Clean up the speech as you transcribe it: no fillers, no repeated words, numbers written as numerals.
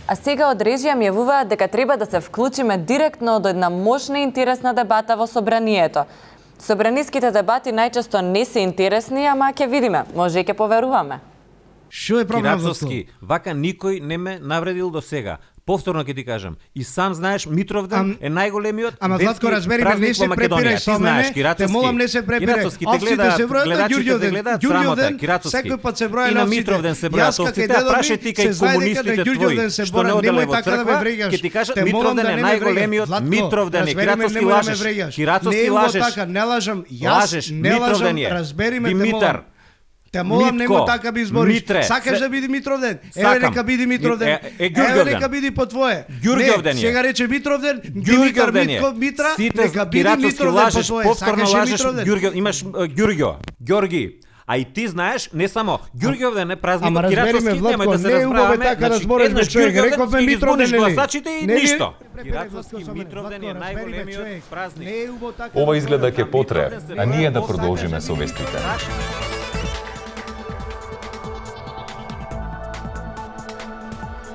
А сега од режија ми јавуваат дека треба да се вклучиме директно од една мощна и интересна дебата во собранието. Собраниските дебати најчесто не се интересни, ама ќе видиме, може и ќе поверуваме. Што е проблемот? Кирацовски, вака никој не ме навредил до сега. Повторно ќе ти кажам. И сам знаеш, Митровден е најголемиот Ама Владко, разбери ме, не се препирај со мене. Те молам, не се препирај. Овците се бројат на Ѓурѓовден. Ѓурѓовден, секој пат се броја и на Митровден се бројат овците. Праше ти кај комунистите твои, што не оделе во црква, ќе ти кажат Митровден е најголемиот. Митровден е, Кирацовски лажеш. Кирацовски лажеш. Не лажам, јас не лажам, разбери ме, те молам. Те молам, нема така би избориш. Сакаш да биде Митровден? Еве нека биде Митровден. Еве нека биде по твое. Ѓурѓовден е. Сега рече Митровден, Димитар Митра, нека биде Митровден по твое. Повторно лажеш, Ѓурѓо, имаш Ѓурѓо, Ѓорги. А и ти знаеш, не само Ѓурѓовден е празник, Кирацовски, немој да се разбраваме. Еднаш Ѓурѓовден избуниш гласачите и ништо. Кирацовски, Митровден е најголемиот празник. Ова изгледа ќе потрае, а ние да продолжиме со вестите.